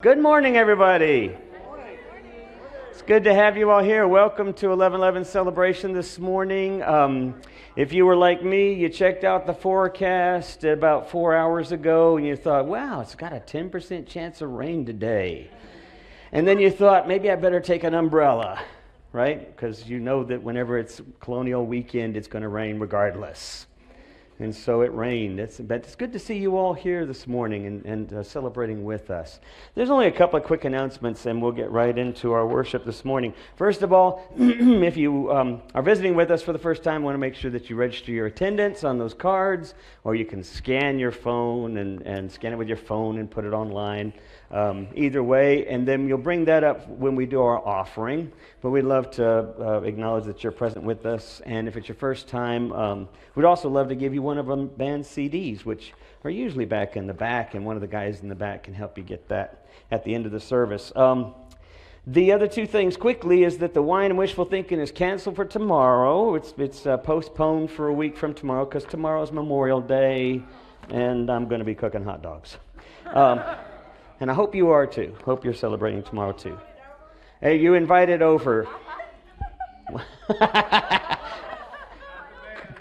Good morning, everybody. It's good to have you all here. Welcome to 11:11 celebration this morning. If you were like me, you checked out the forecast about 4 hours ago and you thought, wow, it's got a 10% chance of rain today. And then you thought, maybe I better take an umbrella, right? Because you know that whenever it's Colonial Weekend, it's going to rain regardless. And so it rained. But it's good to see you all here this morning and celebrating with us. There's only a couple of quick announcements, and we'll get right into our worship this morning. First of all, if you are visiting with us for the first time, I want to make sure that you register your attendance on those cards, or you can scan your phone and scan it with your phone and put it online. Either way, and then you'll bring that up when we do our offering. But we'd love to acknowledge that you're present with us. And if it's your first time, we'd also love to give you one of them band CDs, which are usually back in the back, and one of the guys in the back can help you get that at the end of the service. The other two things quickly is that the Wine and Wishful Thinking is canceled for tomorrow. It's postponed for a week from tomorrow because tomorrow's Memorial Day, and I'm going to be cooking hot dogs. And I hope you are too. Hope you're celebrating tomorrow too. Hey, you invited over.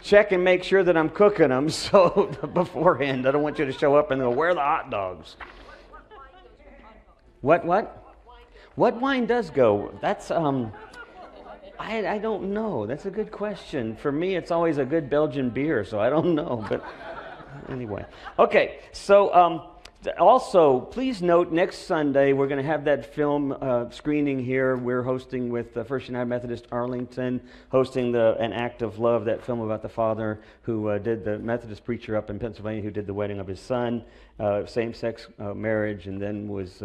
Check and make sure that I'm cooking them so beforehand. I don't want you to show up and go, where are the hot dogs? What? What wine does go? That's, I don't know. That's a good question. For me, it's always a good Belgian beer, so I don't know. But anyway. Okay, so also, please note, next Sunday, we're going to have that film screening here. We're hosting with First United Methodist Arlington, hosting An Act of Love, that film about the father who did the Methodist preacher up in Pennsylvania who did the wedding of his son, same-sex marriage, and then was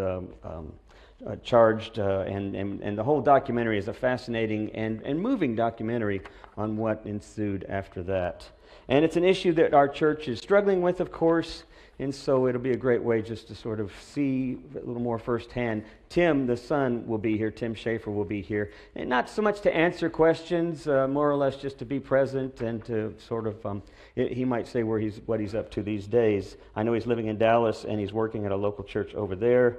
charged. And the whole documentary is a fascinating and moving documentary on what ensued after that. And it's an issue that our church is struggling with, of course. And so it'll be a great way just to sort of see a little more firsthand. Tim, the son, will be here. Tim Schaefer will be here. And not so much to answer questions, more or less just to be present and to sort of, he might say what he's up to these days. I know he's living in Dallas and he's working at a local church over there.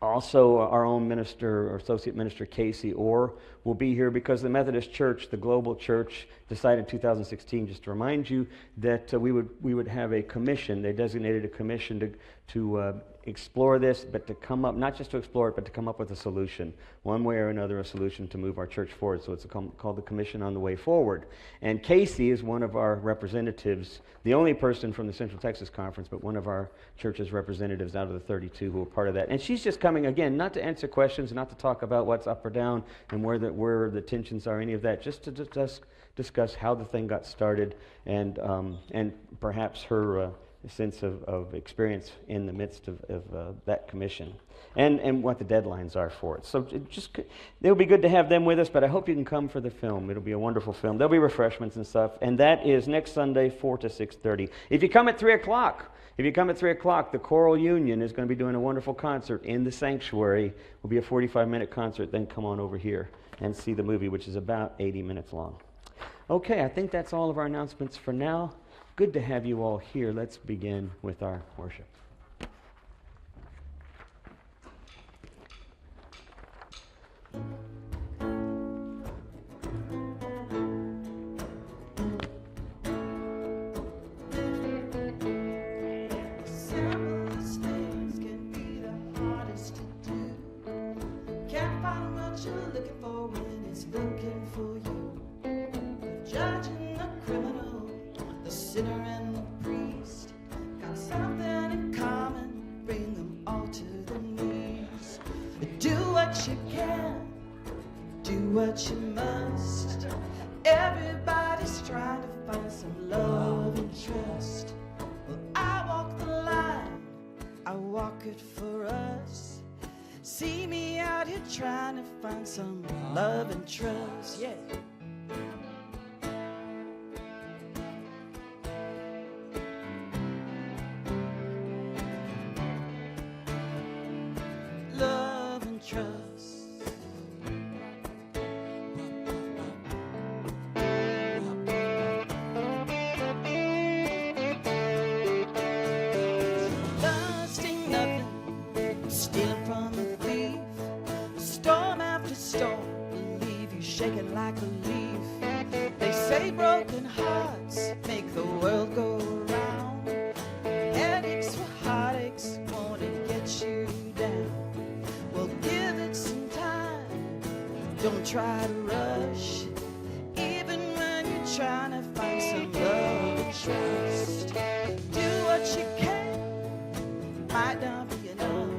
Also, our own minister or associate minister, Casey Orr, will be here because the Methodist Church, the global church, decided in 2016, just to remind you, that we would have a commission. They designated a commission to explore this, but to come up, not just to explore it, but to come up with a solution, one way or another, a solution to move our church forward. So it's called the Commission on the Way Forward. And Casey is one of our representatives, the only person from the Central Texas Conference, but one of our church's representatives out of the 32 who are part of that. And she's just coming, again, not to answer questions, not to talk about what's up or down and where the tensions are, any of that, just to discuss how the thing got started and perhaps her sense of experience in the midst of that commission and what the deadlines are for it. So it'll be good to have them with us, but I hope you can come for the film. It'll be a wonderful film. There'll be refreshments and stuff, and that is next Sunday, 4 to 6:30. If you come at 3 o'clock, the Choral Union is going to be doing a wonderful concert in the sanctuary. It will be a 45-minute concert, then come on over here and see the movie, which is about 80 minutes long. Okay, I think that's all of our announcements for now. Good to have you all here. Let's begin with our worship. What you must. Everybody's trying to find some love and trust. Well, I walk the line, I walk it for us. See me out here trying to find some love and trust. Yeah. Love and trust. stealing from the thief. Storm after storm will leave you shaking like a leaf. They say broken hearts make the world go round. Headaches for heartaches want to get you down. Well, give it some time. Don't try to rush. Even when you're trying to find some love and trust. Do what you can. Might not be enough.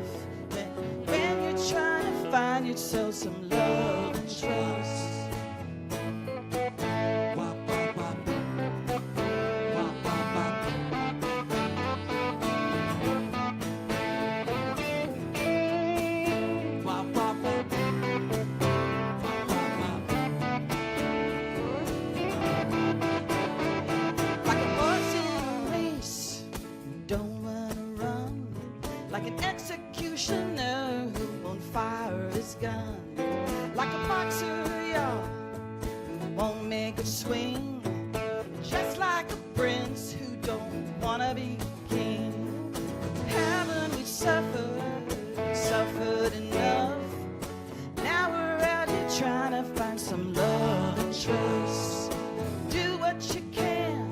When you're trying to find yourself some love and trust. Like an executioner who won't fire his gun. Like a boxer, y'all, who won't make a swing. Just like a prince who don't wanna be king. Haven't we suffered enough? Now we're out here trying to find some love and trust. Do what you can,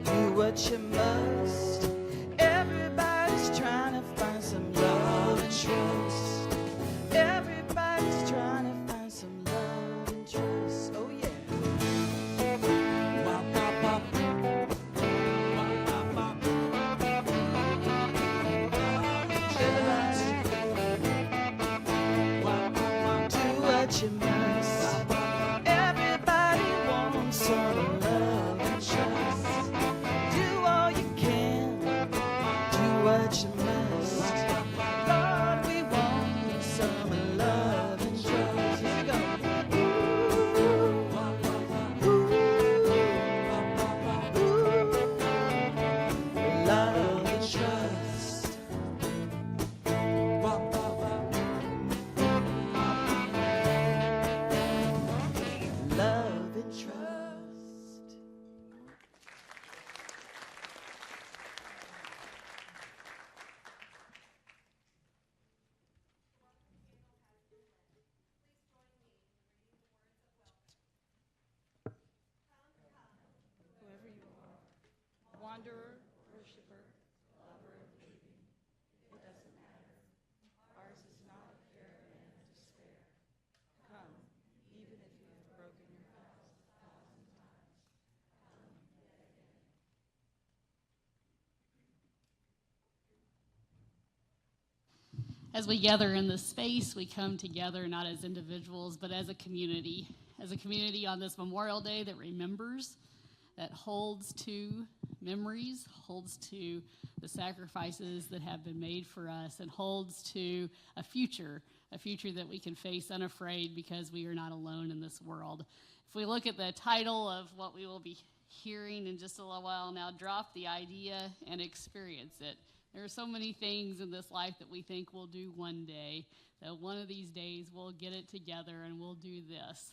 do what you must. Trying to find some love and trust. Everybody's trying to find some love and trust. Oh yeah. Do what you must. Everybody wants some love and trust. Do all you can. Do what you must. Lord, we want some love and trust. Here we go. Love and trust. Love and trust. Whoever you are, wanderer, worshiper, lover, baby, it doesn't matter. Ours is not a caravan of despair. Come, even if you have broken your vows 1,000 times. Come yet again. As we gather in this space, we come together not as individuals, but as a community on this Memorial Day that remembers, that holds to memories, holds to the sacrifices that have been made for us, and holds to a future that we can face unafraid because we are not alone in this world. If we look at the title of what we will be hearing in just a little while now, drop the idea and experience it. There are so many things in this life that we think we'll do one day, that one of these days we'll get it together and we'll do this.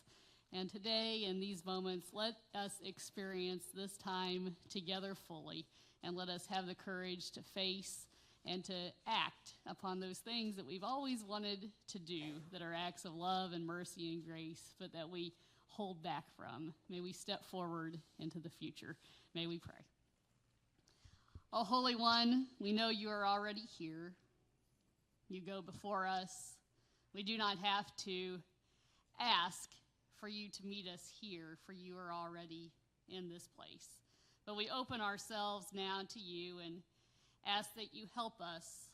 And today, in these moments, let us experience this time together fully, and let us have the courage to face and to act upon those things that we've always wanted to do, that are acts of love and mercy and grace, but that we hold back from. May we step forward into the future. May we pray. Oh, Holy One, we know you are already here. You go before us. We do not have to ask for you to meet us here, for you are already in this place. But we open ourselves now to you and ask that you help us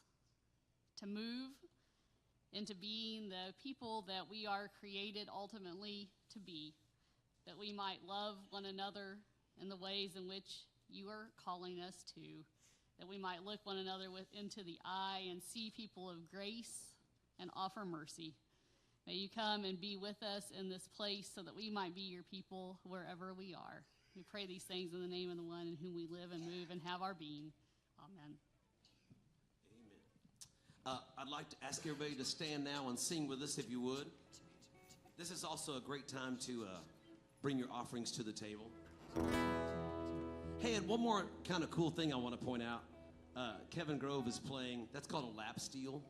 to move into being the people that we are created ultimately to be, that we might love one another in the ways in which you are calling us to, that we might look one another into the eye and see people of grace and offer mercy. May you come and be with us in this place so that we might be your people wherever we are. We pray these things in the name of the one in whom we live and move and have our being. Amen. Amen. I'd like to ask everybody to stand now and sing with us if you would. This is also a great time to bring your offerings to the table. Hey, and one more kind of cool thing I want to point out. Kevin Grove is playing, that's called a lap steel.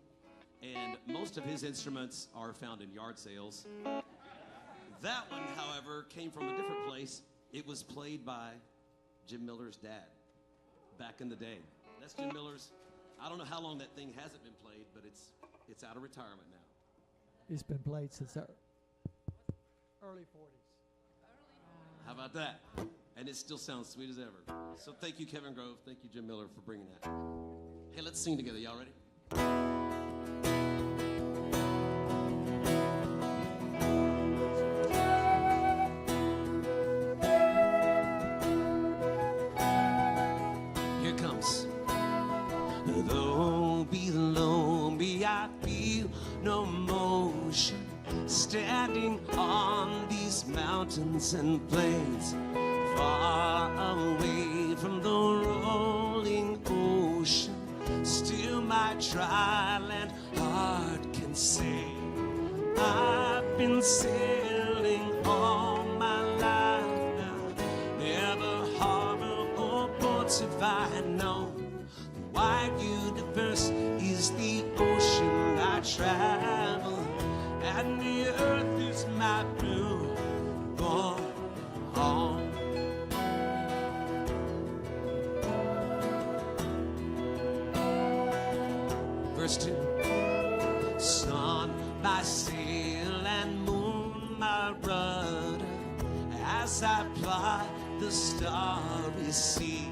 and most of his instruments are found in yard sales. That one, however, came from a different place. It was played by Jim Miller's dad back in the day. That's Jim Miller's. I don't know how long that thing hasn't been played, but it's out of retirement now. It's been played since the early 40s. How about that? And it still sounds sweet as ever. So thank you, Kevin Grove. Thank you, Jim Miller, for bringing that. Hey, let's sing together. Y'all ready? Here comes. Below me, I feel no motion. Standing on these mountains and plains, far away from the rolling ocean, still my dry-land heart can say, I've been sailing all my life now, never harbor or ports have I known. The wide universe is the ocean I travel, and the earth is my blue born home. Verse 2. Sun, my sail, and moon, my rudder, as I ply the starry sea,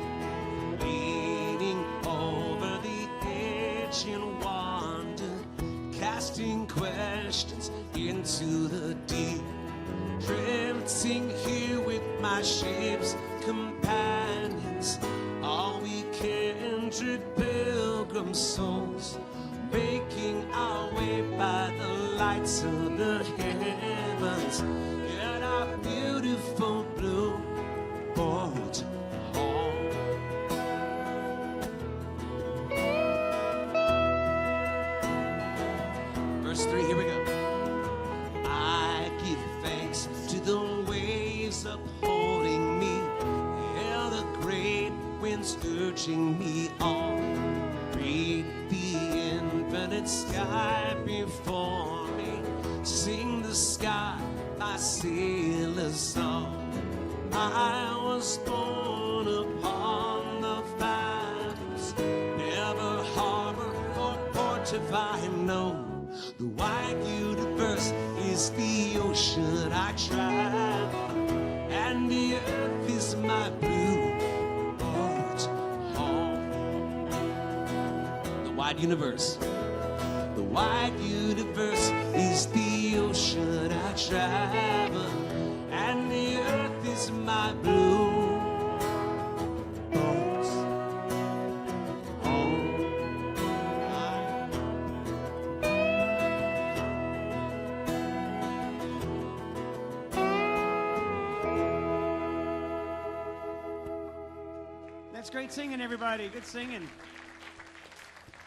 leaning over the edge in wonder, casting questions into the deep, drifting here with my ship's companions, all we kindred pilgrim souls, making our way by the lights of the heavens in our beautiful blue boat home. Verse 3, here we go. I give thanks to the waves upholding me, and the great winds urging me on. Read the infinite sky before me, sing the sky my sailor's song. I was born upon the fathers, never harbor or port have I known. The wide universe is the ocean I travel, and the earth is my blue boat home. The wide universe. The wide universe is the ocean I travel, and the earth is my blue boat home. That's great singing, everybody. Good singing.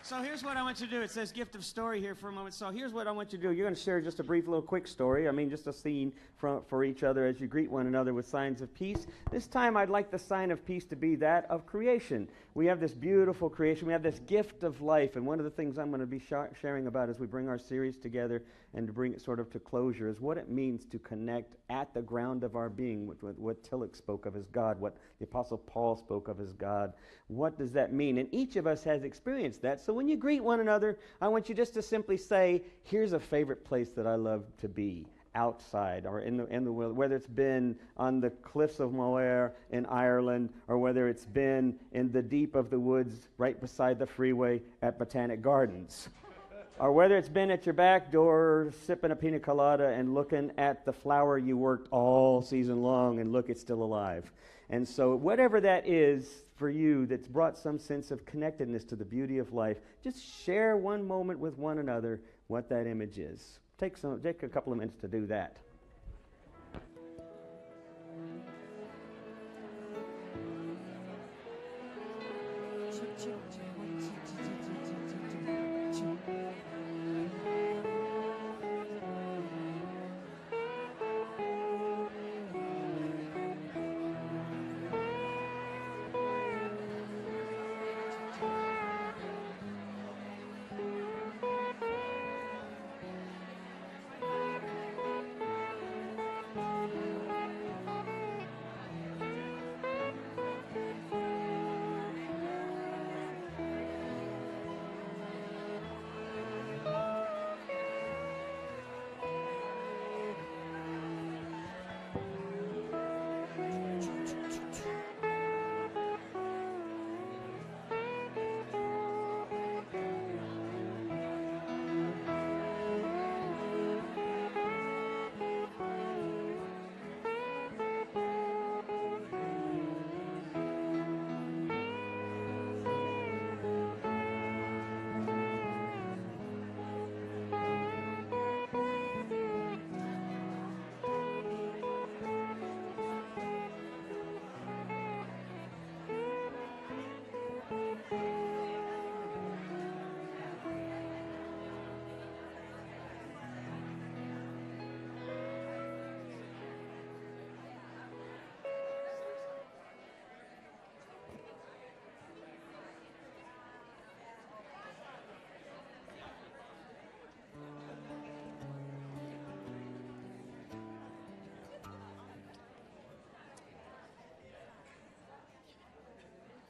So here's what I want you to do. It says gift of story here for a moment. So here's what I want you to do. You're going to share just a brief little quick story. I mean, just a scene for each other as you greet one another with signs of peace. This time I'd like the sign of peace to be that of creation. We have this beautiful creation. We have this gift of life. And one of the things I'm going to be sharing about as we bring our series together and to bring it sort of to closure is what it means to connect at the ground of our being, what Tillich spoke of as God, what the Apostle Paul spoke of as God. What does that mean? And each of us has experienced that. So when you greet one another, I want you just to simply say, here's a favorite place that I love to be, outside or in the world, whether it's been on the cliffs of Moher in Ireland or whether it's been in the deep of the woods right beside the freeway at Botanic Gardens. Or whether it's been at your back door sipping a pina colada and looking at the flower you worked all season long and look, it's still alive. And so whatever that is for you that's brought some sense of connectedness to the beauty of life, just share one moment with one another what that image is. Take a couple of minutes to do that.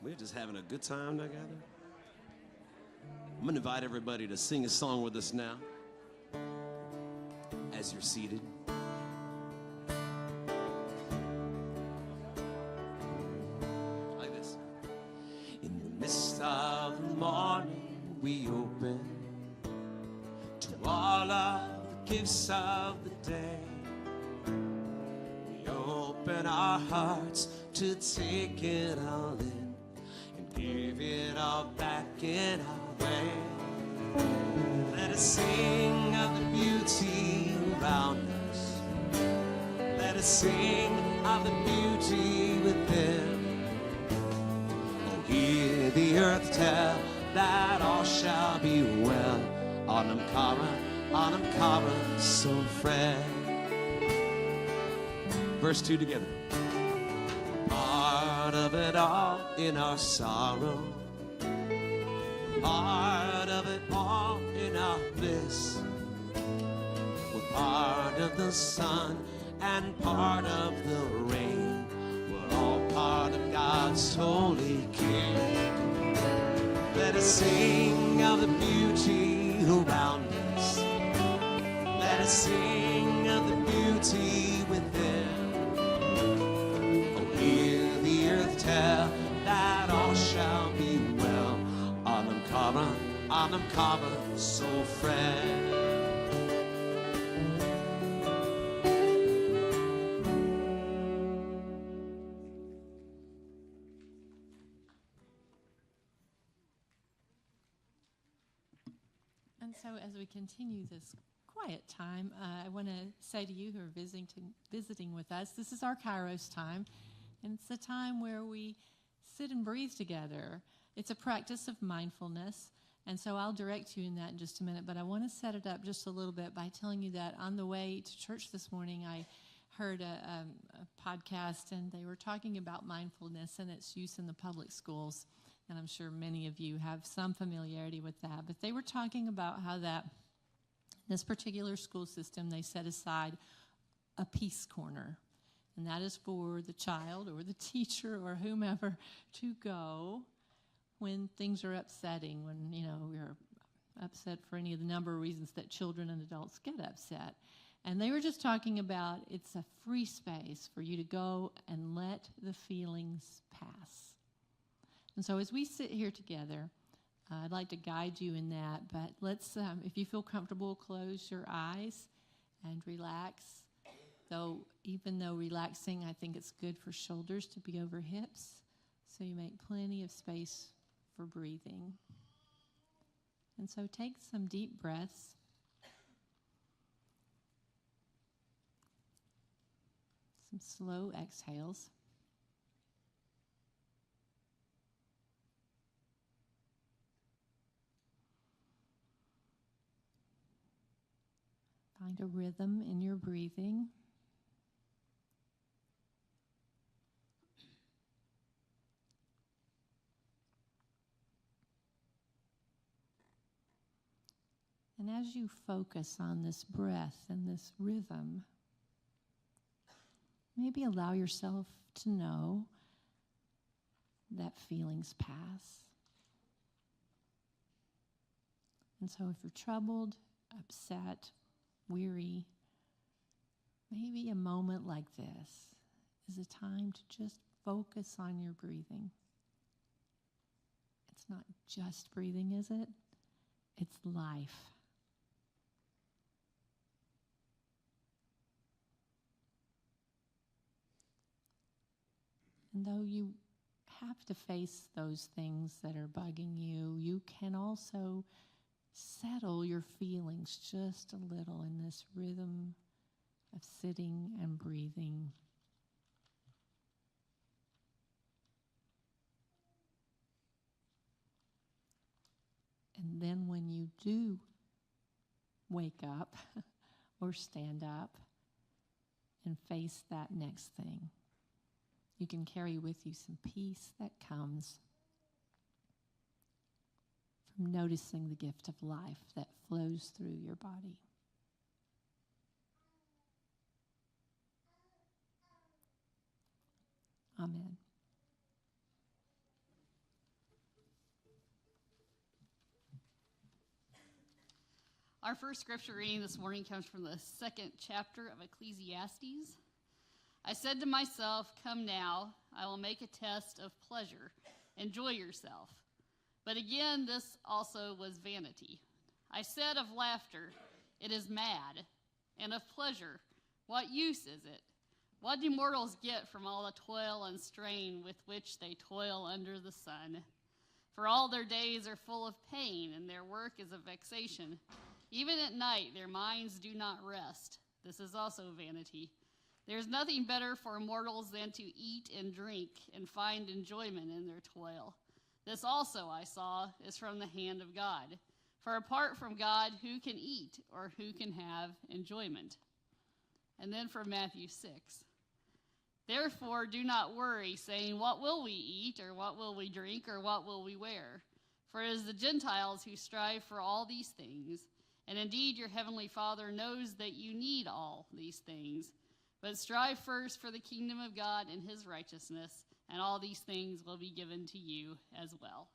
We're just having a good time together. I'm going to invite everybody to sing a song with us now as you're seated. Like this. In the midst of the morning, we open to all of the gifts of the day. We open our hearts to take it all in and give it all back in our way. Let us sing of the beauty around us. Let us sing of the beauty within. Oh, hear the earth tell that all shall be well. Anam Cara, so friend. Verse 2 together. Part of it all in our sorrow, part of it all in our bliss. We're part of the sun and part of the rain. We're all part of God's holy king. Let us sing of the beauty around us. Let us sing of the beauty within. Oh, hear the earth tell that all shall be well. Anam Cara, so friend. And so as we continue this quiet time, I want to say to you who are visiting with us, this is our Kairos time, and it's a time where we sit and breathe together. It's a practice of mindfulness, and so I'll direct you in that in just a minute, but I want to set it up just a little bit by telling you that on the way to church this morning, I heard a podcast, and they were talking about mindfulness and its use in the public schools. And I'm sure many of you have some familiarity with that. But they were talking about how that this particular school system, they set aside a peace corner. And that is for the child or the teacher or whomever to go when things are upsetting, when, we're upset for any of the number of reasons that children and adults get upset. And they were just talking about it's a free space for you to go and let the feelings pass. And so as we sit here together, I'd like to guide you in that, but let's, if you feel comfortable, close your eyes and relax. Even though relaxing, I think it's good for shoulders to be over hips, so you make plenty of space for breathing. And so take some deep breaths. Some slow exhales. Find a rhythm in your breathing. And as you focus on this breath and this rhythm, maybe allow yourself to know that feelings pass. And so if you're troubled, upset, weary, maybe a moment like this is a time to just focus on your breathing. It's not just breathing, is it? It's life. And though you have to face those things that are bugging you, you can also settle your feelings just a little in this rhythm of sitting and breathing. And then when you do wake up or stand up and face that next thing, you can carry with you some peace that comes from noticing the gift of life that flows through your body. Amen. Our first scripture reading this morning comes from the 2nd chapter of Ecclesiastes. I said to myself, come now, I will make a test of pleasure. Enjoy yourself. But again, this also was vanity. I said of laughter, it is mad, and of pleasure, what use is it? What do mortals get from all the toil and strain with which they toil under the sun? For all their days are full of pain, and their work is a vexation. Even at night their minds do not rest. This is also vanity. There is nothing better for mortals than to eat and drink and find enjoyment in their toil. This also I saw is from the hand of God. For apart from God, who can eat or who can have enjoyment? And then from Matthew 6. Therefore do not worry, saying, what will we eat, or what will we drink, or what will we wear? For it is the Gentiles who strive for all these things. And indeed your heavenly Father knows that you need all these things. But strive first for the kingdom of God and his righteousness, and all these things will be given to you as well.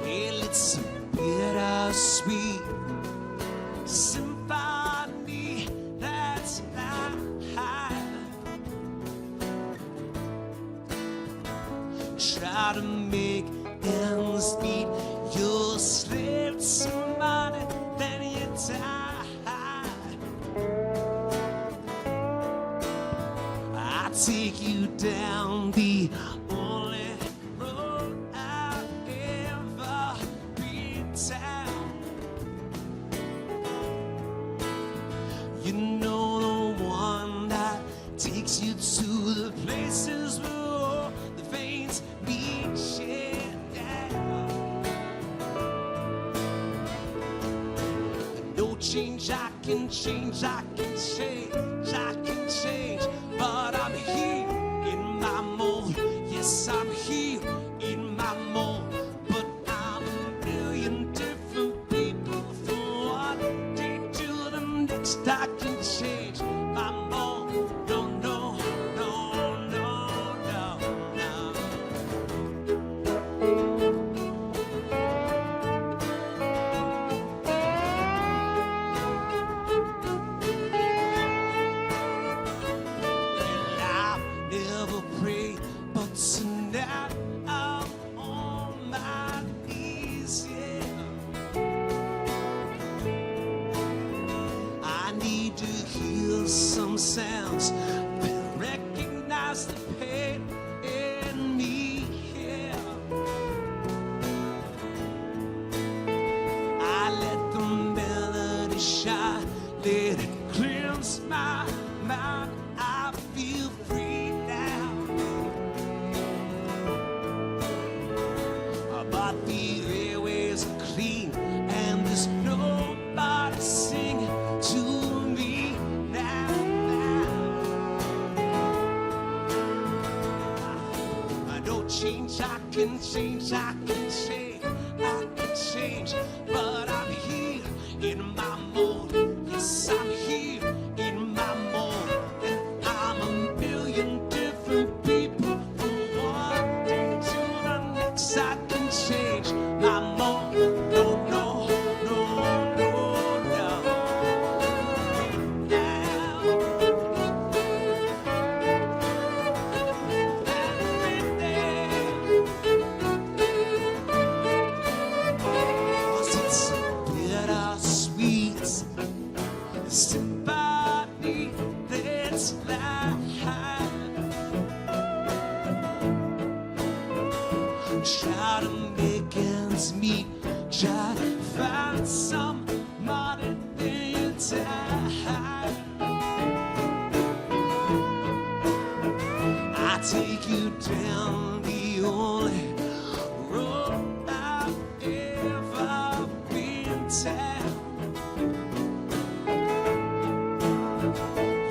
It's bittersweet symphony that's life. Try to make ends meet. You'll slave somebody, then you die. I take you down the only road I've ever been down. You know, the one that takes you to the places where all the veins meet shed down. No change, I can change, I can change, I can change. But I'm here in my mold. Yes, I'm here in my mold. But I'm a million different people. From one day to the next, I can change my mold. No, no, no, no, no, no. And I've never prayed, but tonight I'm on my knees, yeah. I need to hear some sounds that recognize the pain in me, yeah. I let the melody shine, let it cleanse my mind. I feel free now. But the airways are clean, and there's nobody singing to me now. I don't change, I can change, I can change, I can change. But I'm here in my mold. Yes, I'm here in my mold. And I'm a million different people. From one day to the next, I can change my mold. No, no, no, no, no. Now, every day try to make ends meet, try to find some money in time. I take you down the only road I've ever been down.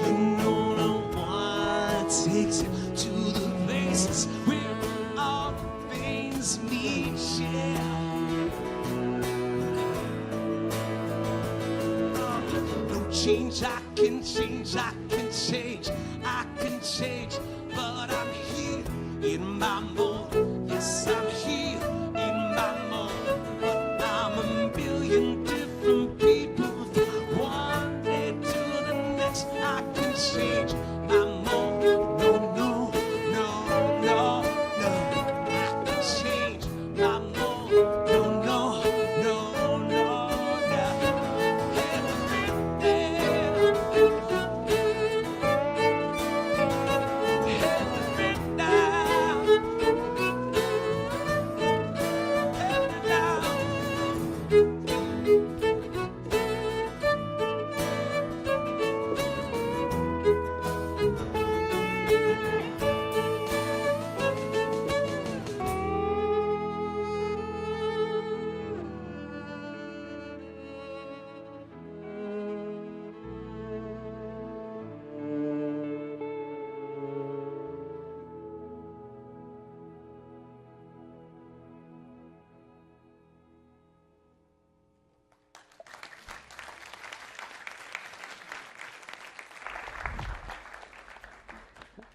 You know the one that takes you to the places where all things meet, yeah. No change, I can change, I can change, I can change, but I'm here in my mode. Yes, I'm here in my mode, but I'm a million different people. One day to the next, I can change my mode. No, no, no, no, no. I can change my mode. No, no, no, no, no.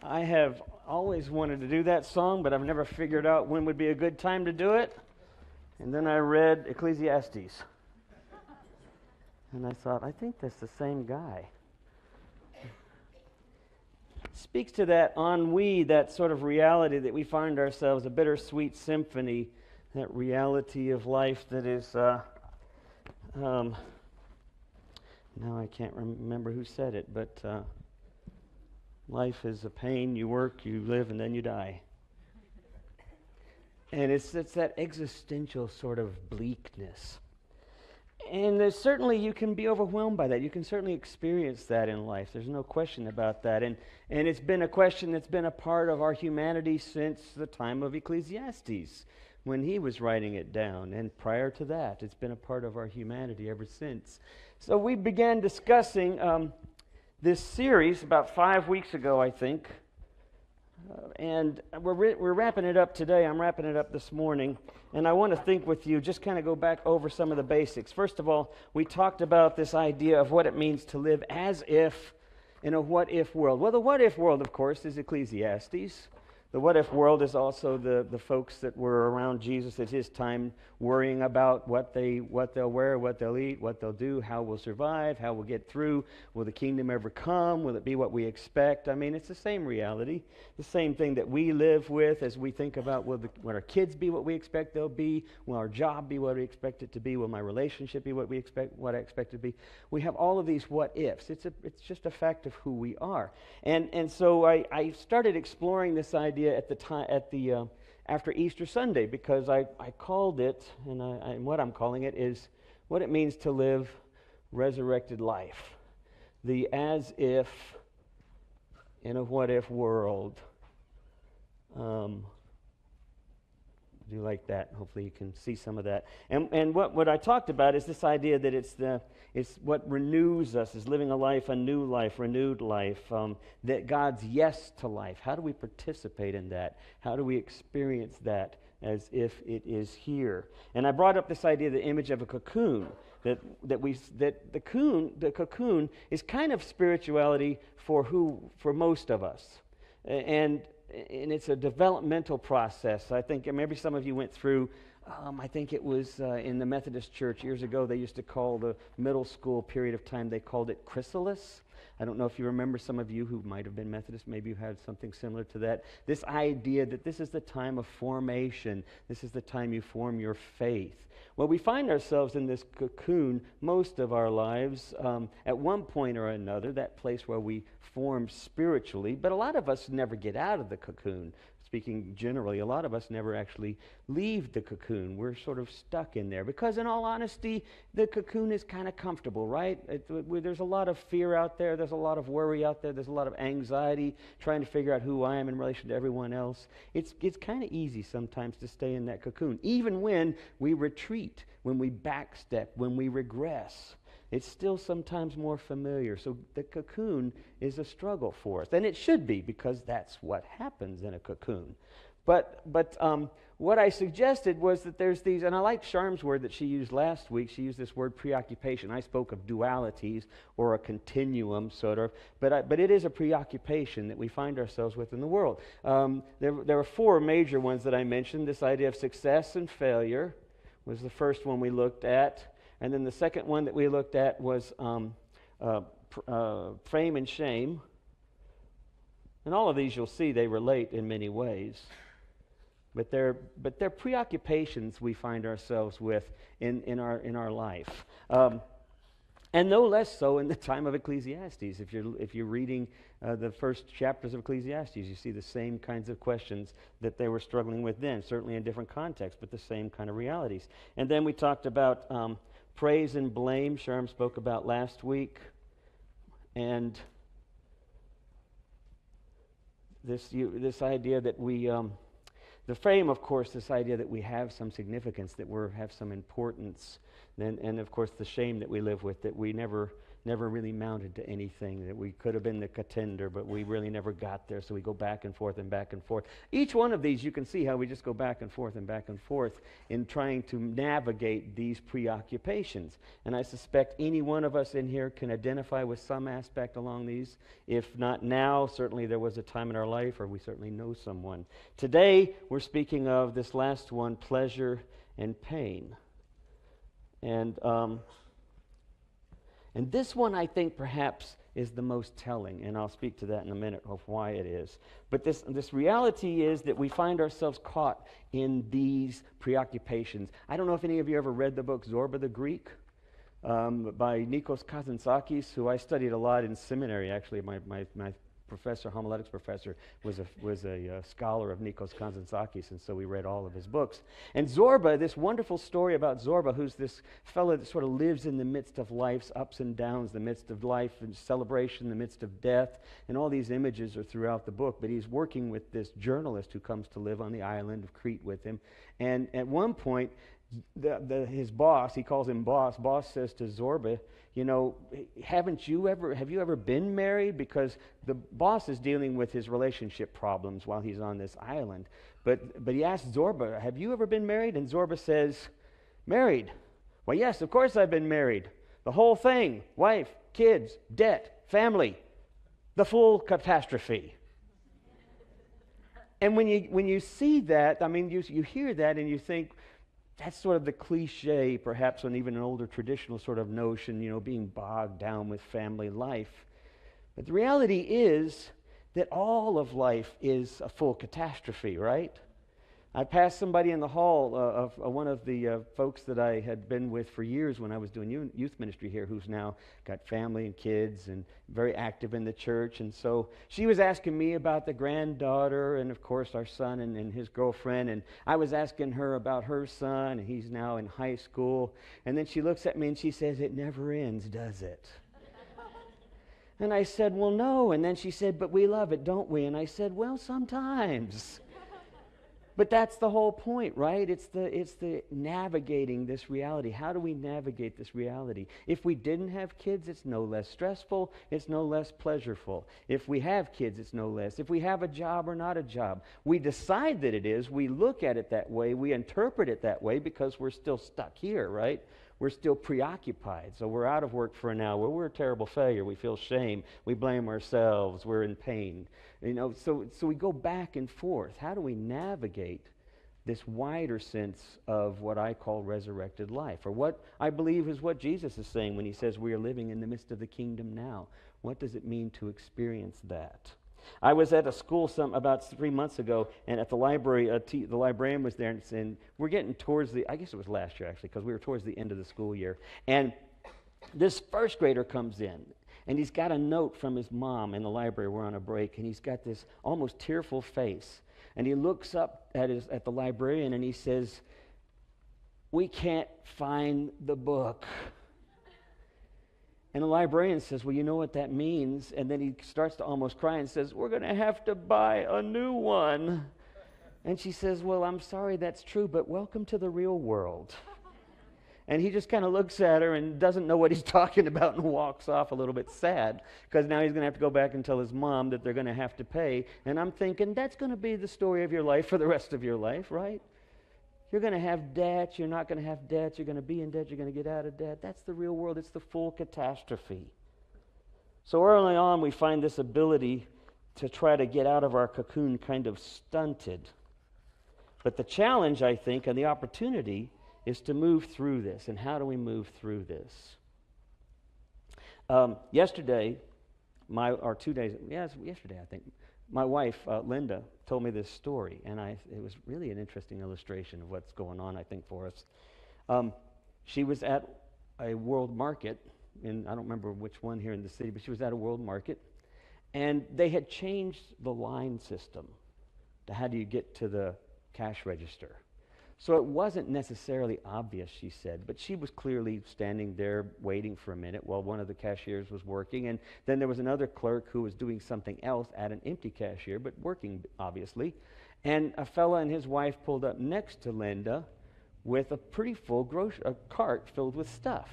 I have always wanted to do that song, but I've never figured out when would be a good time to do it. And then I read Ecclesiastes. And I thought, I think that's the same guy. Speaks to that ennui, that sort of reality that we find ourselves, a bittersweet symphony, that reality of life that is, now I can't remember who said it, but life is a pain, you work, you live, and then you die. And it's that existential sort of bleakness. And there's certainly, you can be overwhelmed by that. You can certainly experience that in life. There's no question about that. And it's been a question that's been a part of our humanity since the time of Ecclesiastes, when he was writing it down. And prior to that, it's been a part of our humanity ever since. So we began discussing this series about 5 weeks ago, I think. And we're wrapping it up today. I'm wrapping it up this morning. And I want to think with you, just kind of go back over some of the basics. First of all, we talked about this idea of what it means to live as if in a what-if world. Well, the what-if world, of course, is Ecclesiastes. The what-if world is also the folks that were around Jesus at his time worrying about what they'll wear, what they'll eat, what they'll do, how we'll survive, how we'll get through. Will the kingdom ever come? Will it be what we expect? I mean, it's the same reality, the same thing that we live with as we think about will our kids be what we expect they'll be? Will our job be what we expect it to be? Will my relationship be what I expect it to be? We have all of these what-ifs. It's just a fact of who we are. And so I started exploring this idea at the time after Easter Sunday, because I called it, and what I'm calling it is what it means to live resurrected life. The as if in a what if world. Do you like that? Hopefully you can see some of that. And what I talked about is this idea that it's what renews us, is living a life, a new life, renewed life, that God's yes to life. How do we participate in that? How do we experience that as if it is here? And I brought up this idea, the image of a cocoon, that the cocoon is kind of spirituality for most of us. And it's a developmental process. I think maybe some of you went through, I think it was in the Methodist Church years ago, they used to call the middle school period of time, they called it chrysalis. I don't know if you remember, some of you who might have been Methodist, maybe you had something similar to that. This idea that this is the time of formation. This is the time you form your faith. Well, we find ourselves in this cocoon most of our lives at one point or another, that place where we form spiritually, but a lot of us never get out of the cocoon. speaking generally, a lot of us never actually leave the cocoon. We're sort of stuck in there because, in all honesty, the cocoon is kind of comfortable, right? There's a lot of fear out there. There's a lot of worry out there. There's a lot of anxiety trying to figure out who I am in relation to everyone else. It's kind of easy sometimes to stay in that cocoon, even when we retreat, when we backstep, when we regress. It's still sometimes more familiar. So the cocoon is a struggle for us. And it should be, because that's what happens in a cocoon. But what I suggested was that there's these, and I like Sharm's word that she used last week. She used this word preoccupation. I spoke of dualities or a continuum, sort of. But it is a preoccupation that we find ourselves with in the world. There are four major ones that I mentioned. This idea of success and failure was the first one we looked at. And then the second one that we looked at was fame and shame. And all of these, you'll see, they relate in many ways. But they're preoccupations we find ourselves with in our life. And no less so in the time of Ecclesiastes. If you're reading the first chapters of Ecclesiastes, you see the same kinds of questions that they were struggling with then, certainly in different contexts, but the same kind of realities. And then we talked about praise and blame. Sharm spoke about last week. And this idea that we, the fame, of course, this idea that we have some significance, that we have some importance, and of course the shame that we live with, that we never really mounted to anything, that we could have been the contender, but we really never got there, so we go back and forth and back and forth. Each one of these, you can see how we just go back and forth in trying to navigate these preoccupations. And I suspect any one of us in here can identify with some aspect along these. If not now, certainly there was a time in our life, or we certainly know someone. Today, we're speaking of this last one, pleasure and pain. And this one, I think, perhaps is the most telling, and I'll speak to that in a minute of why it is. But this reality is that we find ourselves caught in these preoccupations. I don't know if any of you ever read the book Zorba the Greek by Nikos Kazantzakis, who I studied a lot in seminary. Actually, my professor, homiletics professor, was a scholar of Nikos Kazantzakis, and so we read all of his books. And Zorba, this wonderful story about Zorba, who's this fellow that sort of lives in the midst of life's ups and downs, the midst of life and celebration, the midst of death, and all these images are throughout the book. But he's working with this journalist who comes to live on the island of Crete with him. And at one point, his boss, he calls him boss says to Zorba, you know, have you ever been married? Because the boss is dealing with his relationship problems while he's on this island. But he asks Zorba, have you ever been married? And Zorba says, married? Well, yes, of course I've been married. The whole thing, wife, kids, debt, family, the full catastrophe. And when you see that, I mean, you hear that and you think, that's sort of the cliche, perhaps, on even an older traditional sort of notion, you know, being bogged down with family life. But the reality is that all of life is a full catastrophe, right? I passed somebody in the hall of one of the folks that I had been with for years when I was doing youth ministry here, who's now got family and kids and very active in the church. And so she was asking me about the granddaughter and, of course, our son and his girlfriend. And I was asking her about her son, and he's now in high school. And then she looks at me and she says, it never ends, does it? And I said, well, no. And then she said, but we love it, don't we? And I said, well, sometimes. But that's the whole point, right? It's the navigating this reality. How do we navigate this reality? If we didn't have kids, it's no less stressful. It's no less pleasurable. If we have kids, it's no less. If we have a job or not a job, we decide that it is. We look at it that way. We interpret it that way because we're still stuck here, right? We're still preoccupied. So we're out of work for an hour. We're a terrible failure. We feel shame. We blame ourselves. We're in pain. You know, so we go back and forth. How do we navigate this wider sense of what I call resurrected life, or what I believe is what Jesus is saying when he says we are living in the midst of the kingdom now? What does it mean to experience that? I was at a school about 3 months ago, and at the library, the librarian was there, and we're getting towards I guess it was last year actually, because we were towards the end of the school year. And this first grader comes in, and he's got a note from his mom in the library. We're on a break, and he's got this almost tearful face. and he looks up at the librarian and he says, "We can't find the book." And the librarian says, "Well, you know what that means?" And then he starts to almost cry and says, "We're going to have to buy a new one." And she says, "Well, I'm sorry that's true, but welcome to the real world." And he just kind of looks at her and doesn't know what he's talking about and walks off a little bit sad, because now he's going to have to go back and tell his mom that they're going to have to pay. And I'm thinking, that's going to be the story of your life for the rest of your life, right? You're going to have debts, you're not going to have debts, you're going to be in debt, you're going to get out of debt. That's the real world. It's the full catastrophe. So early on, we find this ability to try to get out of our cocoon kind of stunted. But the challenge, I think, and the opportunity is to move through this. And how do we move through this? Yesterday, yesterday, I think, my wife, Linda, told me this story, and it was really an interesting illustration of what's going on, I think, for us. She was at a world market, and I don't remember which one here in the city, but she was at a world market, and they had changed the line system to how do you get to the cash register. So it wasn't necessarily obvious, she said, but she was clearly standing there waiting for a minute while one of the cashiers was working, and then there was another clerk who was doing something else at an empty cashier, but working, obviously. And a fella and his wife pulled up next to Linda with a pretty full cart filled with stuff.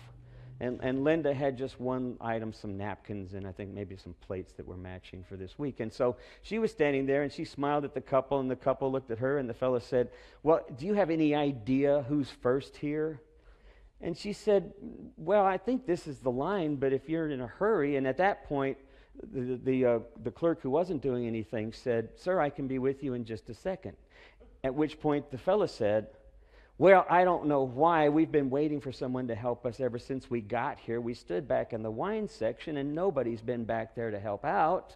And Linda had just one item, some napkins, and I think maybe some plates that were matching for this week. And so she was standing there, and she smiled at the couple, and the couple looked at her, and the fellow said, "Well, do you have any idea who's first here?" And she said, "Well, I think this is the line, but if you're in a hurry," and at that point, the clerk who wasn't doing anything said, "Sir, I can be with you in just a second." At which point the fellow said, "Well, I don't know why. We've been waiting for someone to help us ever since we got here. We stood back in the wine section, and nobody's been back there to help out.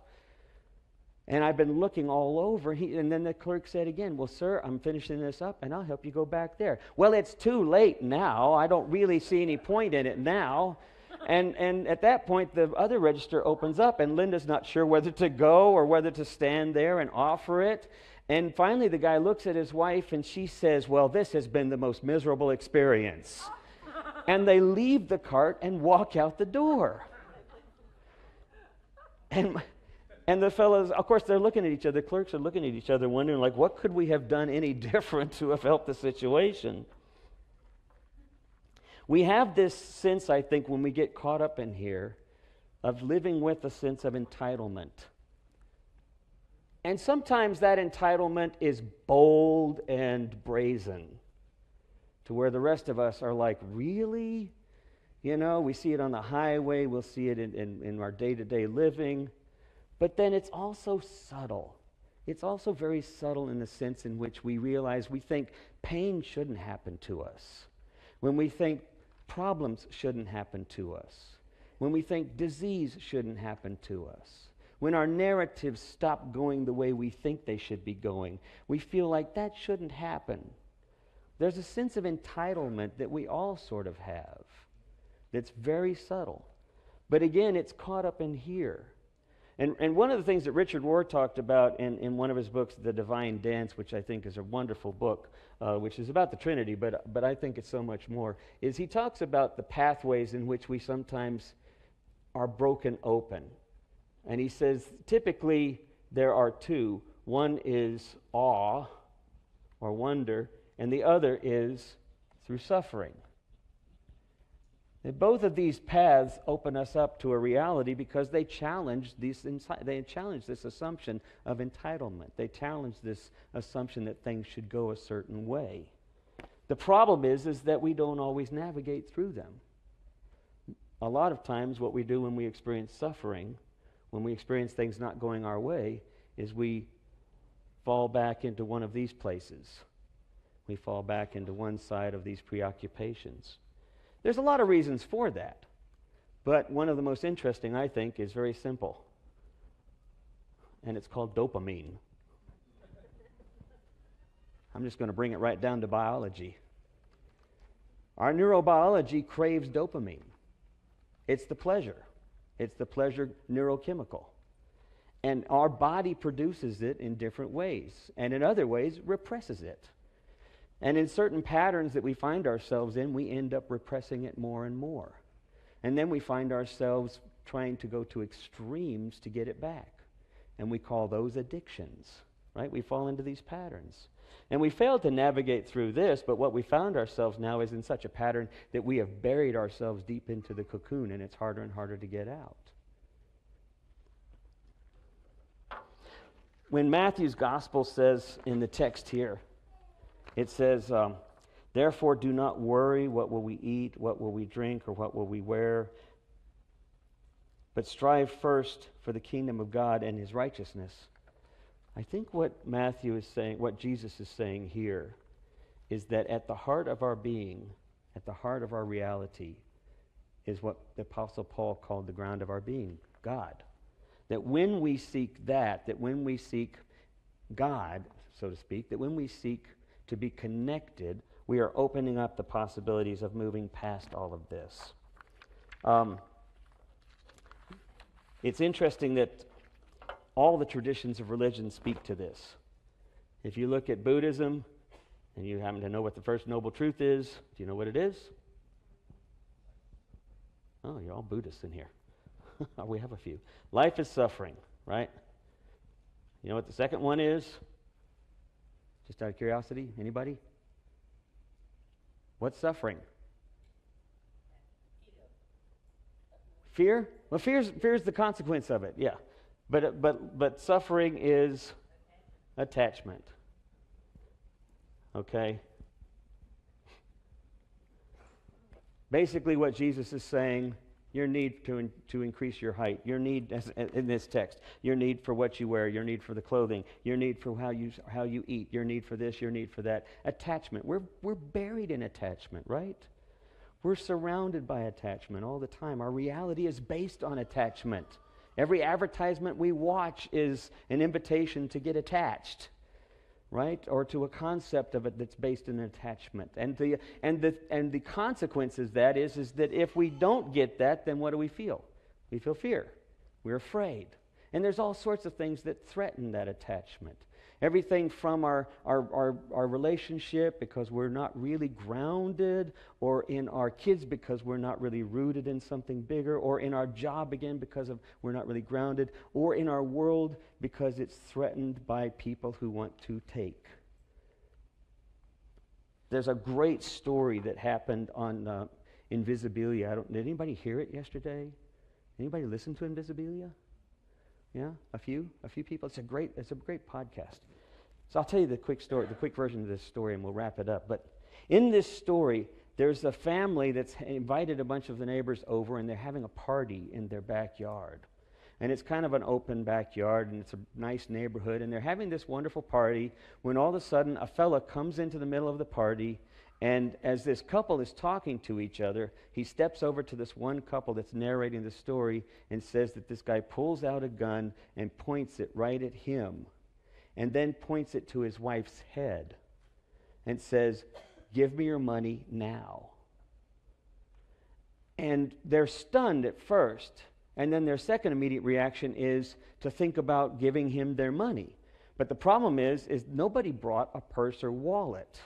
And I've been looking all over." And then the clerk said again, "Well, sir, I'm finishing this up, and I'll help you go back there." "Well, it's too late now. I don't really see any point in it now." And at that point, the other register opens up, and Linda's not sure whether to go or whether to stand there and offer it. And finally, the guy looks at his wife, and she says, "Well, this has been the most miserable experience." And they leave the cart and walk out the door. And the fellows, of course, they're looking at each other. The clerks are looking at each other, wondering, like, what could we have done any different to have helped the situation? We have this sense, I think, when we get caught up in here, of living with a sense of entitlement. And sometimes that entitlement is bold and brazen, to where the rest of us are like, really? You know, we see it on the highway, we'll see it in our day-to-day living. But then it's also subtle. It's also very subtle in the sense in which we realize we think pain shouldn't happen to us. When we think problems shouldn't happen to us. When we think disease shouldn't happen to us. When our narratives stop going the way we think they should be going, we feel like that shouldn't happen. There's a sense of entitlement that we all sort of have that's very subtle. But again, it's caught up in here. And one of the things that Richard Rohr talked about in one of his books, The Divine Dance, which I think is a wonderful book, which is about the Trinity, but I think it's so much more, is he talks about the pathways in which we sometimes are broken open. And he says, typically, there are two. One is awe or wonder, and the other is through suffering. And both of these paths open us up to a reality because they challenge this assumption of entitlement. They challenge this assumption that things should go a certain way. The problem is that we don't always navigate through them. A lot of times what we do when we experience suffering, when we experience things not going our way, is we fall back into one of these places. We fall back into one side of these preoccupations. There's a lot of reasons for that, but one of the most interesting, I think, is very simple, and it's called dopamine. I'm just going to bring it right down to biology. Our neurobiology craves dopamine. It's the pleasure neurochemical. And our body produces it in different ways, and in other ways represses it. And in certain patterns that we find ourselves in, we end up repressing it more and more. And then we find ourselves trying to go to extremes to get it back. And we call those addictions, right? We fall into these patterns. And we failed to navigate through this, but what we found ourselves now is in such a pattern that we have buried ourselves deep into the cocoon, and it's harder and harder to get out. When Matthew's gospel says in the text here, it says, therefore do not worry, what will we eat, what will we drink, or what will we wear, but strive first for the kingdom of God and his righteousness. I think what Matthew is saying, what Jesus is saying here, is that at the heart of our being, at the heart of our reality, is what the Apostle Paul called the ground of our being, God. That when we seek that when we seek God, so to speak, that when we seek to be connected, we are opening up the possibilities of moving past all of this. It's interesting that all the traditions of religion speak to this. If you look at Buddhism, and you happen to know what the first noble truth is, do you know what it is? Oh, you're all Buddhists in here. We have a few. Life is suffering, right? You know what the second one is? Just out of curiosity, anybody? What's suffering? Fear? Well, fear's the consequence of it, yeah. But suffering is attachment. Okay? Basically what Jesus is saying, your need to increase your height, your need, in this text, your need for what you wear, your need for the clothing, your need for how you eat, your need for this, your need for that. Attachment. We're buried in attachment, right? We're surrounded by attachment all the time. Our reality is based on attachment. Every advertisement we watch is an invitation to get attached, right? Or to a concept of it that's based in attachment. And the consequence is that if we don't get that, then what do we feel? We feel fear. We're afraid. And there's all sorts of things that threaten that attachment. Everything from our relationship because we're not really grounded, or in our kids because we're not really rooted in something bigger, or in our job again because we're not really grounded, or in our world because it's threatened by people who want to take. There's a great story that happened on Invisibilia. Did anybody hear it yesterday? Anybody listen to Invisibilia? Yeah, a few people. It's a great podcast. So I'll tell you the quick version of this story, and we'll wrap it up. But in this story, there's a family that's invited a bunch of the neighbors over, and they're having a party in their backyard. And it's kind of an open backyard, and it's a nice neighborhood, and they're having this wonderful party when all of a sudden a fella comes into the middle of the party, and as this couple is talking to each other, he steps over to this one couple that's narrating the story and says that this guy pulls out a gun and points it right at him, and then points it to his wife's head and says, "Give me your money now." And they're stunned at first, and then their second immediate reaction is to think about giving him their money. But the problem is nobody brought a purse or wallet.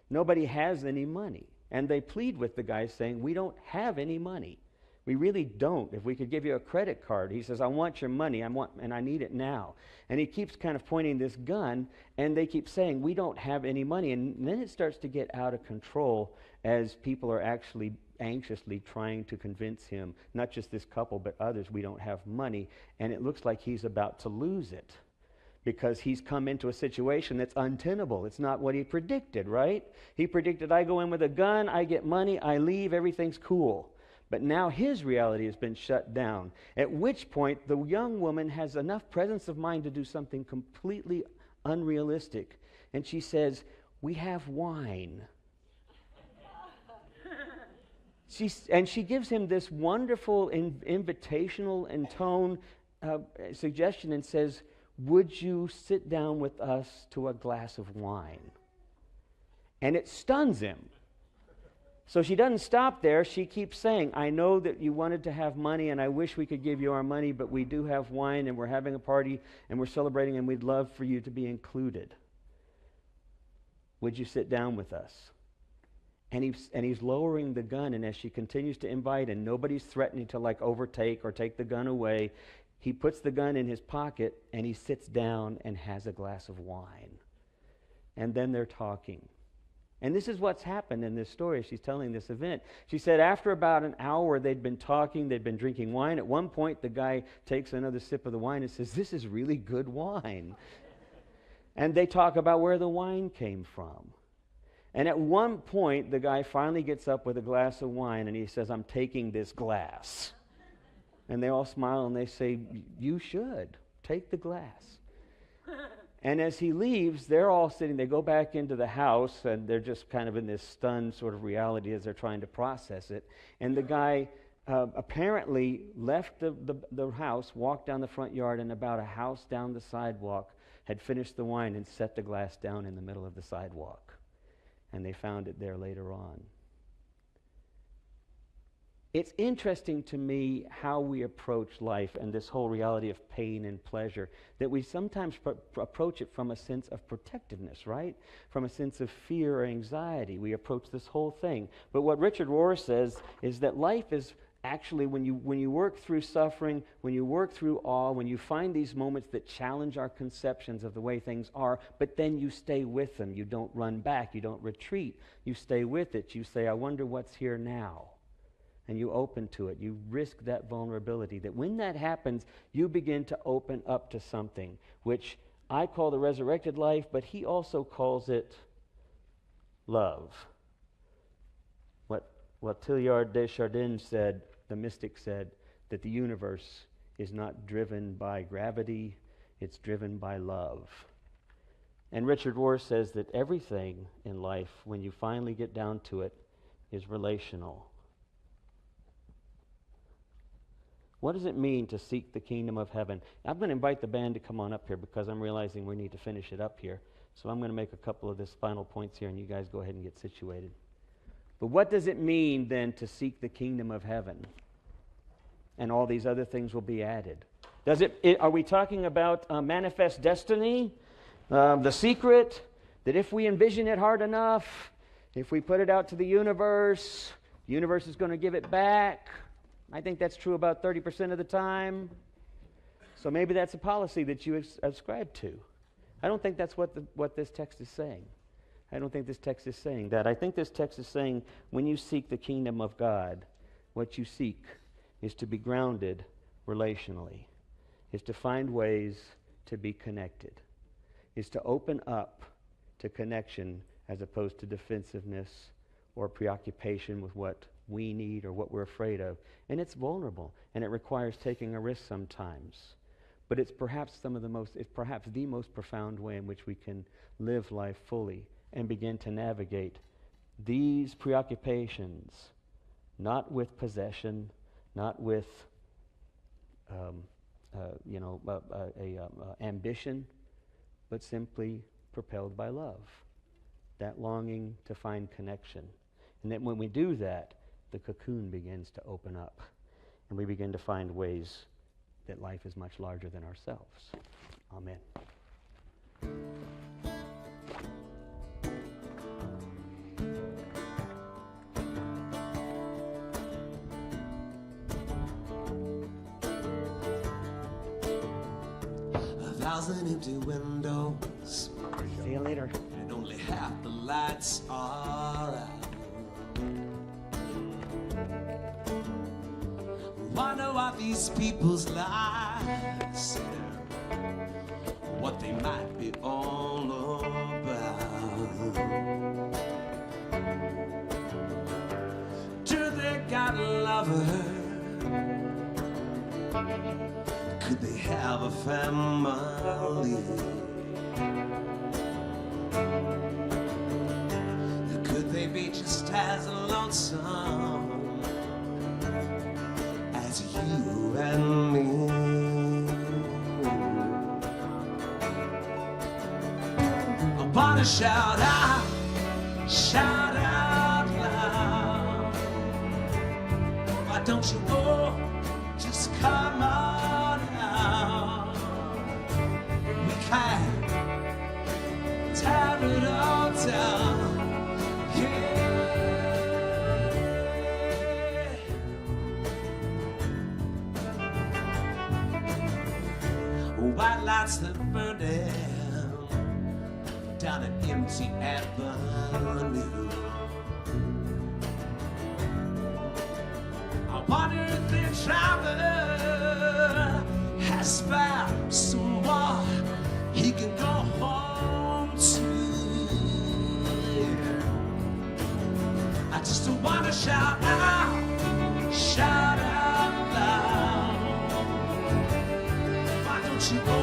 Nobody has any money. And they plead with the guy saying, "We don't have any money. We really don't. If we could give you a credit card." He says, "I want your money, and I need it now." And he keeps kind of pointing this gun, and they keep saying, "We don't have any money." And then it starts to get out of control as people are actually anxiously trying to convince him, not just this couple, but others, we don't have money. And it looks like he's about to lose it, because he's come into a situation that's untenable. It's not what he predicted, right? He predicted, I go in with a gun, I get money, I leave, everything's cool. But now his reality has been shut down, at which point the young woman has enough presence of mind to do something completely unrealistic. And she says, "We have wine." She gives him this wonderful invitational and tone suggestion and says, "Would you sit down with us to a glass of wine?" And it stuns him. So she doesn't stop there. She keeps saying, I know that you wanted to have money, and I wish we could give you our money, but we do have wine, and we're having a party, and we're celebrating, and we'd love for you to be included. Would you sit down with us? And he's lowering the gun, and as she continues to invite, and nobody's threatening to like overtake or take the gun away, he puts the gun in his pocket, and he sits down and has a glass of wine. And then they're talking. And this is what's happened in this story. She's telling this event. She said after about an hour, they'd been talking, they'd been drinking wine. At one point, the guy takes another sip of the wine and says, this is really good wine. And they talk about where the wine came from. And at one point, the guy finally gets up with a glass of wine and he says, I'm taking this glass. And they all smile and they say, you should. Take the glass. And as he leaves, they're all sitting, they go back into the house, and they're just kind of in this stunned sort of reality as they're trying to process it. And the guy apparently left the house, walked down the front yard, and about a house down the sidewalk had finished the wine and set the glass down in the middle of the sidewalk. And they found it there later on. It's interesting to me how we approach life and this whole reality of pain and pleasure, that we sometimes approach it from a sense of protectiveness, right? From a sense of fear or anxiety. We approach this whole thing. But what Richard Rohr says is that life is actually, when you work through suffering, when you work through awe, when you find these moments that challenge our conceptions of the way things are, but then you stay with them. You don't run back. You don't retreat. You stay with it. You say, I wonder what's here now. And you open to it. You risk that vulnerability. That when that happens, you begin to open up to something, which I call the resurrected life, but he also calls it love. What Teilhard de Chardin said, the mystic said, that the universe is not driven by gravity, it's driven by love. And Richard Rohr says that everything in life, when you finally get down to it, is relational. What does it mean to seek the kingdom of heaven? I'm going to invite the band to come on up here because I'm realizing we need to finish it up here. So I'm going to make a couple of these final points here, and you guys go ahead and get situated. But what does it mean then to seek the kingdom of heaven? And all these other things will be added. Are we talking about manifest destiny? The secret? That if we envision it hard enough, if we put it out to the universe is going to give it back? I think that's true about 30% of the time. So maybe that's a policy that you ascribe to. I don't think that's what this text is saying. I don't think this text is saying that. I think this text is saying when you seek the kingdom of God, what you seek is to be grounded relationally, is to find ways to be connected, is to open up to connection as opposed to defensiveness or preoccupation with what we need or what we're afraid of. And it's vulnerable, and it requires taking a risk sometimes. But it's perhaps the most profound way in which we can live life fully and begin to navigate these preoccupations, not with possession, not with ambition, but simply propelled by love, that longing to find connection. And that when we do that, the cocoon begins to open up, and we begin to find ways that life is much larger than ourselves. Amen. Empty windows. See you later. And only half the lights are out. Wonder what these people's lives, what they might be all about. Do they got a lover? Could they have a family? Could they be just as lonesome as you and me? I wanna shout out loud. don't you go, just come on out. We can tear it all down. White lights that burn down down an empty avenue. I wonder if the driver has found someone he can go home to. I just want to shout out loud. Why don't you go,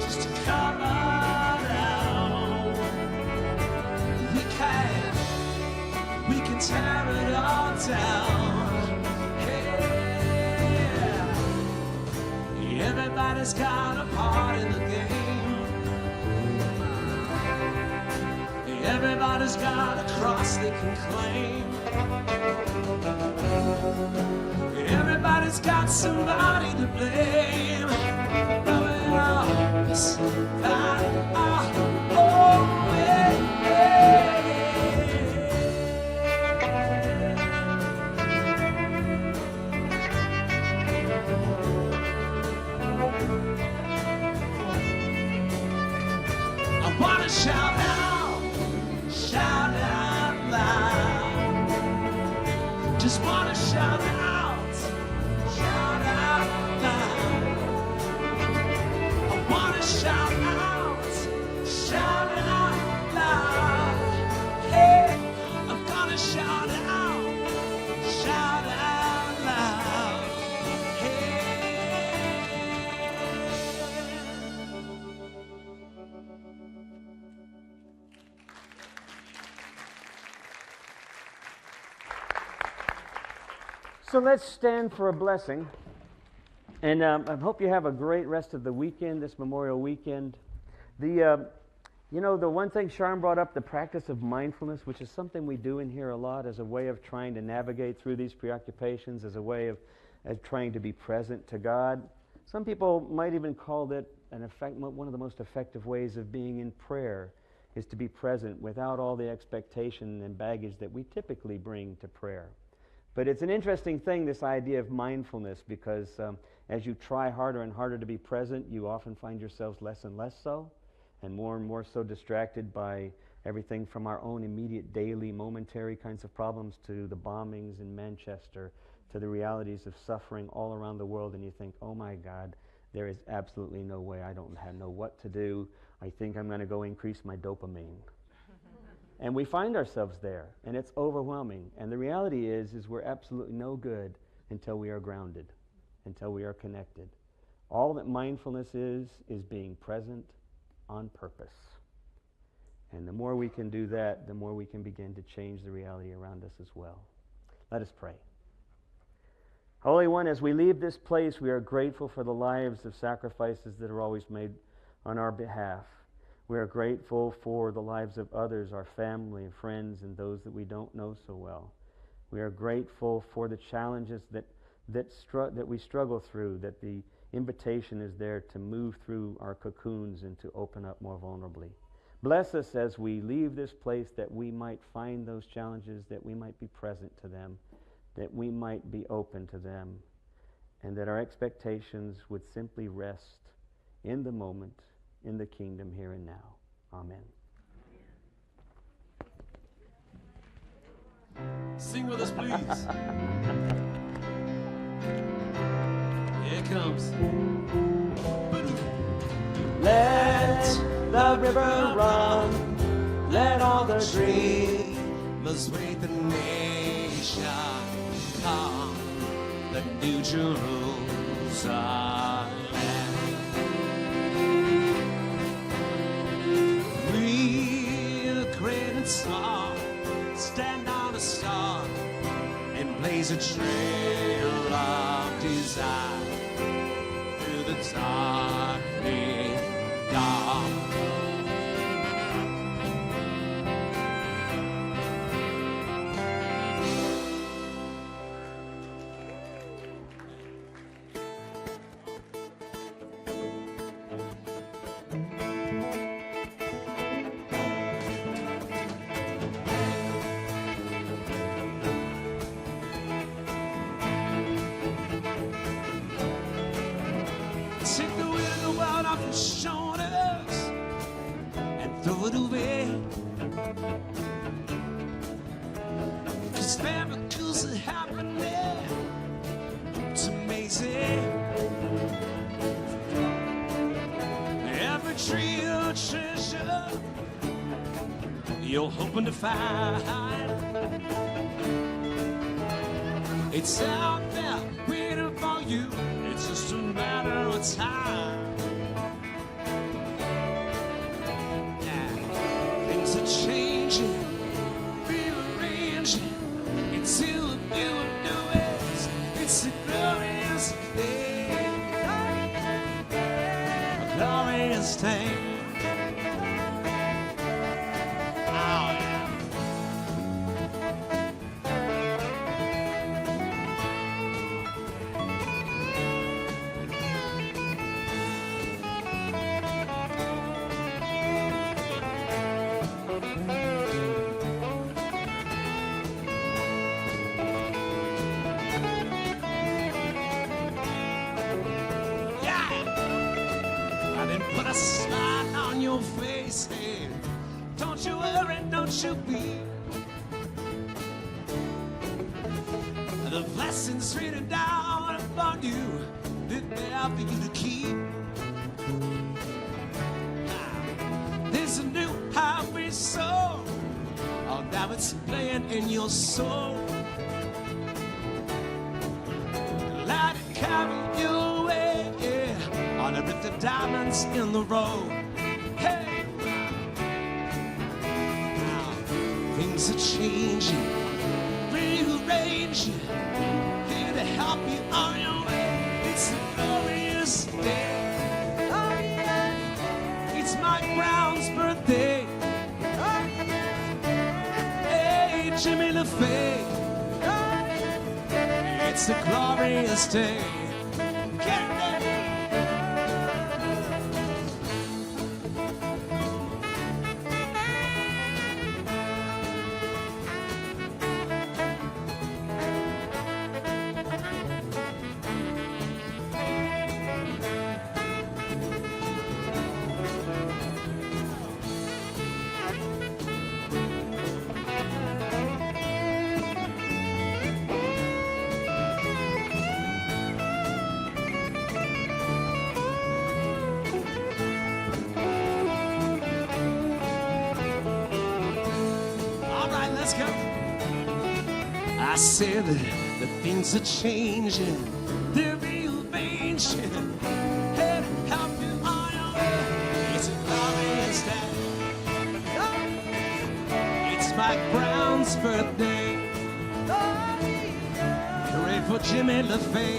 just come on out? We can tear it all down. Hey, everybody's got a part in the game. Everybody's got a cross they can claim. Everybody's got somebody to blame. But we all just find our own way. I wanna shout out loud. Just wanna shout out loud. I wanna shout out loud. Hey, I'm gonna shout out loud. So let's stand for a blessing. And I hope you have a great rest of the weekend, this Memorial Weekend. The one thing Sharon brought up, the practice of mindfulness, which is something we do in here a lot as a way of trying to navigate through these preoccupations, as a way of trying to be present to God. Some people might even call that one of the most effective ways of being in prayer is to be present without all the expectation and baggage that we typically bring to prayer. But it's an interesting thing, this idea of mindfulness, because as you try harder and harder to be present, you often find yourselves less and less so, and more so distracted by everything from our own immediate daily momentary kinds of problems to the bombings in Manchester, to the realities of suffering all around the world, and you think, oh my God, there is absolutely no way. I don't know what to do. I think I'm going to go increase my dopamine. And we find ourselves there, and it's overwhelming. And the reality is we're absolutely no good until we are grounded, until we are connected. All that mindfulness is being present on purpose. And the more we can do that, the more we can begin to change the reality around us as well. Let us pray. Holy One, as we leave this place, we are grateful for the lives of sacrifices that are always made on our behalf. We are grateful for the lives of others, our family, friends, and those that we don't know so well. We are grateful for the challenges that we struggle through, that the invitation is there to move through our cocoons and to open up more vulnerably. Bless us as we leave this place, that we might find those challenges, that we might be present to them, that we might be open to them, and that our expectations would simply rest in the moment, in the kingdom here and now. Amen. Sing with us, please. Here it comes. Let the river run, let all the dreamers wait, the nation come, the new Jerusalem. Small, stand on a star and blaze a trail of desire through the darkling dawn. miracles are happening. It's amazing. Every tree or treasure you're hoping to find, it's out there waiting for you. It's just a matter of time. Things are changing, rearranging until the new is. It's a glorious day, a glorious day. Put a smile on your face, hey. Don't you worry, don't you weep. The blessings written down upon you, they're there for you to keep. There's a new highway song, oh, now it's playing in your soul. Let it carry you away, yeah, on a bit of diamonds in the road. Hey, now things are changing, rearranging, here to help you on your way. It's a glorious day. It's Mike Brown's birthday. Hey, Jimmy LaFay. It's a glorious day. Get ready. Let's go. I said that things are changing, they're rearranging, hey, to help you on your way. It's a glorious day. It's Mike Brown's birthday. Hooray for Jimmy LaFay.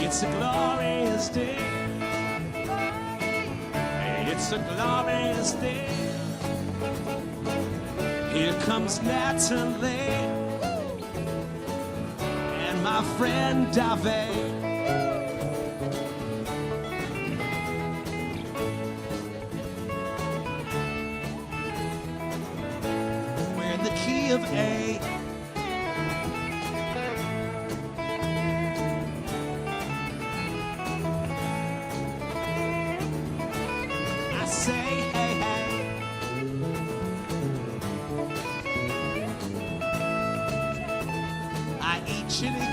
It's a glorious day. It's a glorious day. Here comes Natalie and my friend David. We're in the key of A. I say, hey, hey. I eat chili